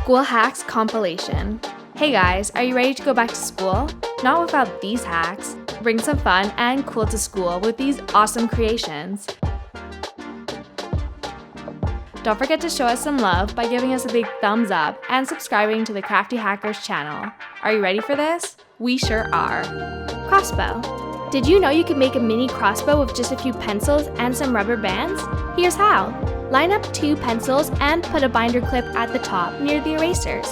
School Hacks Compilation. Hey guys, are you ready to go back to school? Not without these hacks. Bring some fun and cool to school with these awesome creations. Don't forget to show us some love by giving us a big thumbs up and subscribing to the Crafty Hackers channel. Are you ready for this? We sure are. Crossbow. Did you know you could make a mini crossbow with just a few pencils and some rubber bands? Here's how. Line up 2 pencils and put a binder clip at the top near the erasers.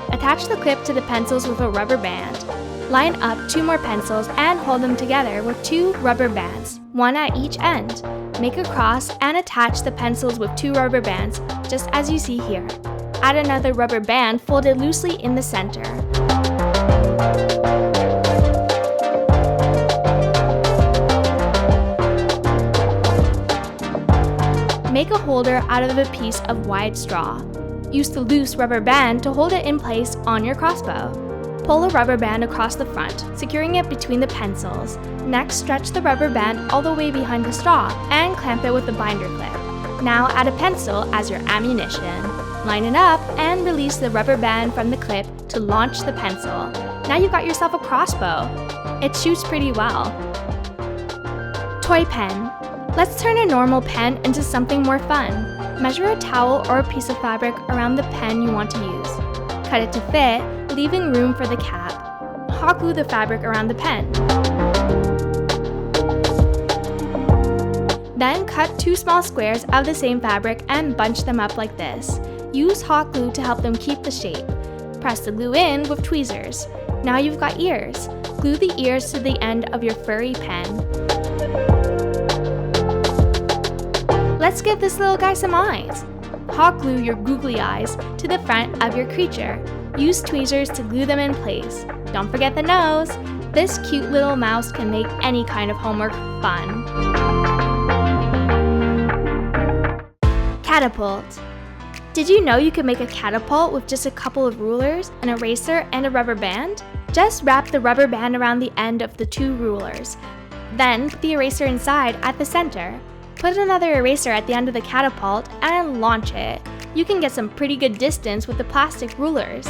Attach the clip to the pencils with a rubber band. Line up 2 more pencils and hold them together with 2 rubber bands, 1 at each end. Make a cross and attach the pencils with 2 rubber bands, just as you see here. Add another rubber band folded loosely in the center. Make a holder out of a piece of wide straw. Use the loose rubber band to hold it in place on your crossbow. Pull a rubber band across the front, securing it between the pencils. Next, stretch the rubber band all the way behind the straw and clamp it with the binder clip. Now add a pencil as your ammunition. Line it up and release the rubber band from the clip to launch the pencil. Now you've got yourself a crossbow. It shoots pretty well. Toy pen. Let's turn a normal pen into something more fun. Measure a towel or a piece of fabric around the pen you want to use. Cut it to fit, leaving room for the cap. Hot glue the fabric around the pen. Then cut 2 small squares of the same fabric and bunch them up like this. Use hot glue to help them keep the shape. Press the glue in with tweezers. Now you've got ears. Glue the ears to the end of your furry pen. Let's give this little guy some eyes. Hot glue your googly eyes to the front of your creature. Use tweezers to glue them in place. Don't forget the nose. This cute little mouse can make any kind of homework fun. Catapult. Did you know you could make a catapult with just a couple of rulers, an eraser, and a rubber band? Just wrap the rubber band around the end of the 2 rulers. Then put the eraser inside at the center. Put another eraser at the end of the catapult and launch it. You can get some pretty good distance with the plastic rulers.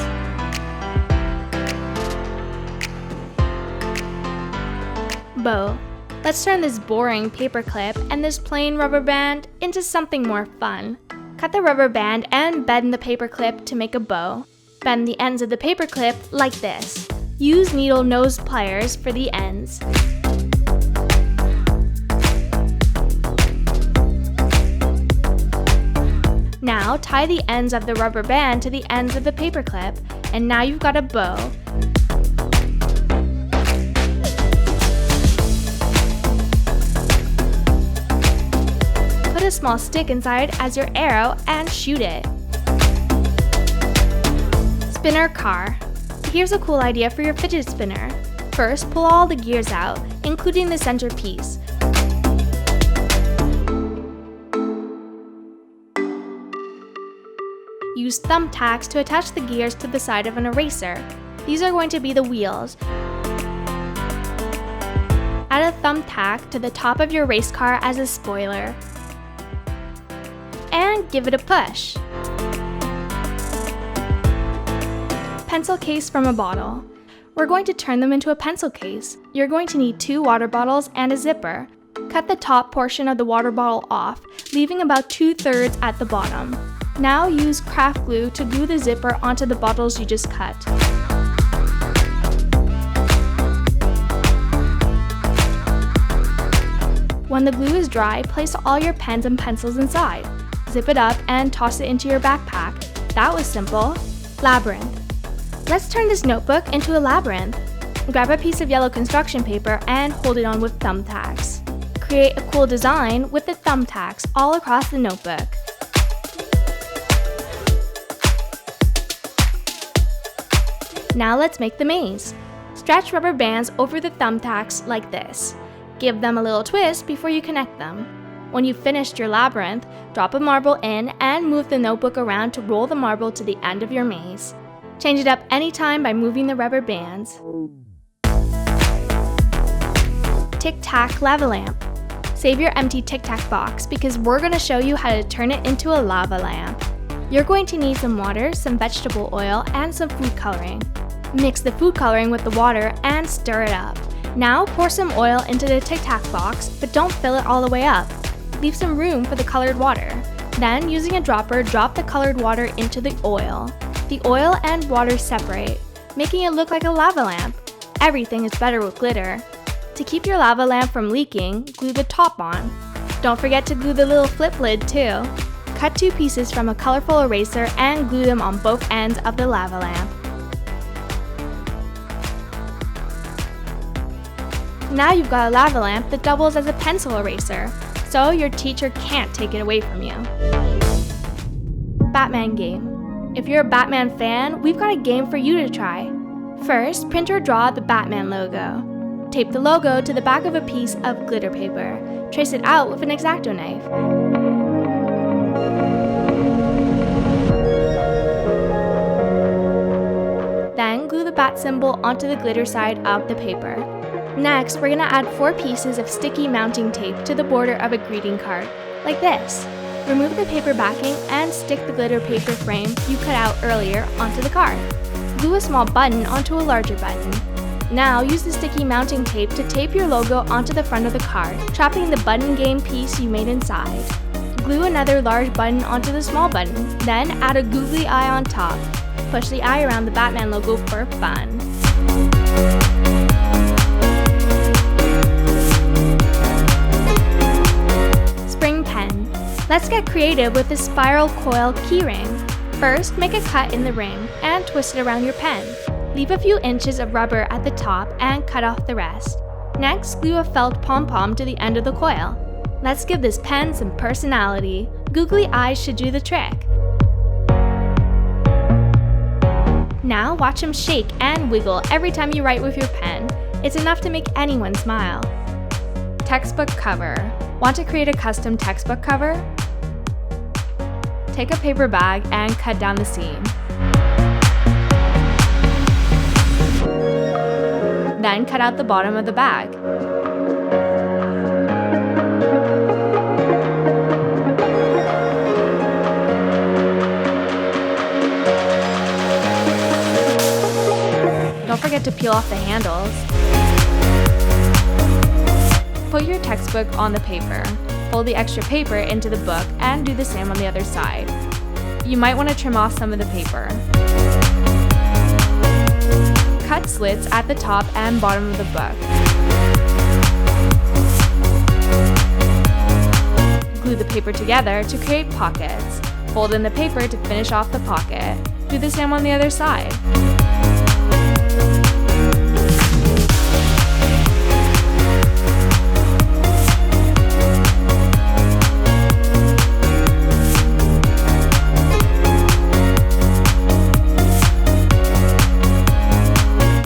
Bow. Let's turn this boring paper clip and this plain rubber band into something more fun. Cut the rubber band and bend the paper clip to make a bow. Bend the ends of the paper clip like this. Use needle nose pliers for the ends. Now tie the ends of the rubber band to the ends of the paper clip, and now you've got a bow. Put a small stick inside as your arrow and shoot it. Spinner car. Here's a cool idea for your fidget spinner. First, pull all the gears out, including the center piece. Use thumbtacks to attach the gears to the side of an eraser. These are going to be the wheels. Add a thumbtack to the top of your race car as a spoiler. And give it a push. Pencil case from a bottle. We're going to turn them into a pencil case. You're going to need 2 water bottles and a zipper. Cut the top portion of the water bottle off, leaving about 2/3 at the bottom. Now use craft glue to glue the zipper onto the bottles you just cut. When the glue is dry, place all your pens and pencils inside. Zip it up and toss it into your backpack. That was simple. Labyrinth. Let's turn this notebook into a labyrinth. Grab a piece of yellow construction paper and hold it on with thumbtacks. Create a cool design with the thumbtacks all across the notebook. Now let's make the maze. Stretch rubber bands over the thumbtacks like this. Give them a little twist before you connect them. When you've finished your labyrinth, drop a marble in and move the notebook around to roll the marble to the end of your maze. Change it up anytime by moving the rubber bands. Tic Tac Lava Lamp. Save your empty Tic Tac box because we're going to show you how to turn it into a lava lamp. You're going to need some water, some vegetable oil, and some food coloring. Mix the food coloring with the water and stir it up. Now pour some oil into the Tic Tac box, but don't fill it all the way up. Leave some room for the colored water. Then, using a dropper, drop the colored water into the oil. The oil and water separate, making it look like a lava lamp. Everything is better with glitter. To keep your lava lamp from leaking, glue the top on. Don't forget to glue the little flip lid too. Cut 2 pieces from a colorful eraser and glue them on both ends of the lava lamp. Now you've got a lava lamp that doubles as a pencil eraser, so your teacher can't take it away from you. Batman game. If you're a Batman fan, we've got a game for you to try. First, print or draw the Batman logo. Tape the logo to the back of a piece of glitter paper. Trace it out with an X-Acto knife. Then glue the bat symbol onto the glitter side of the paper. Next, we're going to add 4 pieces of sticky mounting tape to the border of a greeting card, like this. Remove the paper backing and stick the glitter paper frame you cut out earlier onto the card. Glue a small button onto a larger button. Now use the sticky mounting tape to tape your logo onto the front of the card, trapping the button game piece you made inside. Glue another large button onto the small button, then add a googly eye on top. Push the eye around the Batman logo for fun. Spring pen. Let's get creative with the spiral coil keyring. First, make a cut in the ring and twist it around your pen. Leave a few inches of rubber at the top and cut off the rest. Next, glue a felt pom-pom to the end of the coil. Let's give this pen some personality. Googly eyes should do the trick. Now watch him shake and wiggle every time you write with your pen. It's enough to make anyone smile. Textbook cover. Want to create a custom textbook cover? Take a paper bag and cut down the seam. Then cut out the bottom of the bag. Don't forget to peel off the handles. Put your textbook on the paper. Fold the extra paper into the book and do the same on the other side. You might want to trim off some of the paper. Cut slits at the top and bottom of the book. Glue the paper together to create pockets. Fold in the paper to finish off the pocket. Do the same on the other side.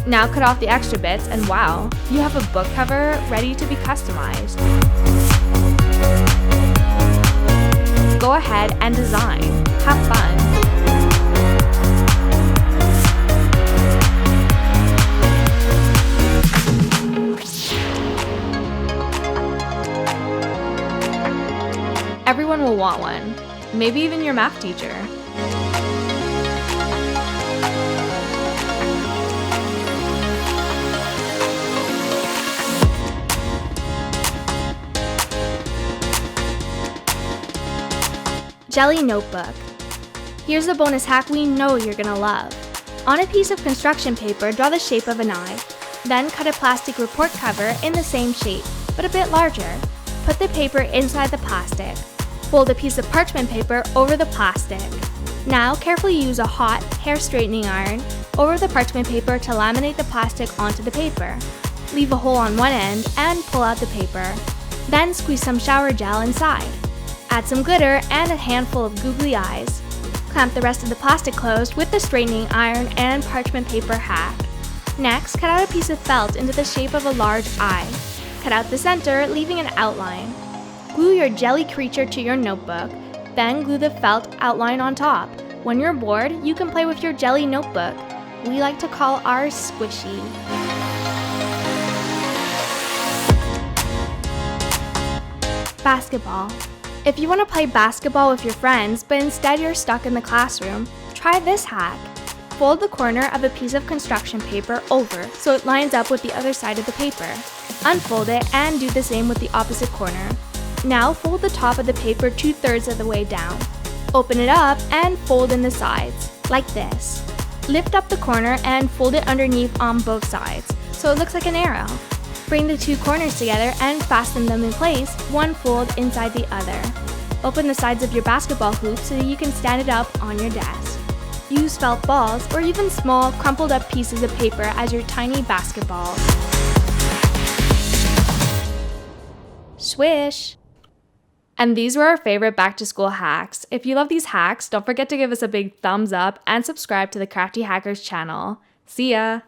Now cut off the extra bits and wow, you have a book cover ready to be customized. Go ahead and design. Have fun. Everyone will want one, maybe even your math teacher. Jelly notebook. Here's a bonus hack we know you're gonna love. On a piece of construction paper, draw the shape of an eye. Then cut a plastic report cover in the same shape, but a bit larger. Put the paper inside the plastic. Fold a piece of parchment paper over the plastic. Now carefully use a hot hair straightening iron over the parchment paper to laminate the plastic onto the paper. Leave a hole on one end and pull out the paper. Then squeeze some shower gel inside. Add some glitter and a handful of googly eyes. Clamp the rest of the plastic closed with the straightening iron and parchment paper hack. Next, cut out a piece of felt into the shape of a large eye. Cut out the center, leaving an outline. Glue your jelly creature to your notebook, then glue the felt outline on top. When you're bored, you can play with your jelly notebook. We like to call ours squishy. Basketball. If you want to play basketball with your friends, but instead you're stuck in the classroom, try this hack. Fold the corner of a piece of construction paper over so it lines up with the other side of the paper. Unfold it and do the same with the opposite corner. Now fold the top of the paper 2/3 of the way down. Open it up and fold in the sides, like this. Lift up the corner and fold it underneath on both sides, so it looks like an arrow. Bring the two corners together and fasten them in place, one fold inside the other. Open the sides of your basketball hoop so that you can stand it up on your desk. Use felt balls or even small, crumpled up pieces of paper as your tiny basketballs. Swish! And these were our favorite back-to-school hacks. If you love these hacks, don't forget to give us a big thumbs up and subscribe to the Crafty Hackers channel. See ya!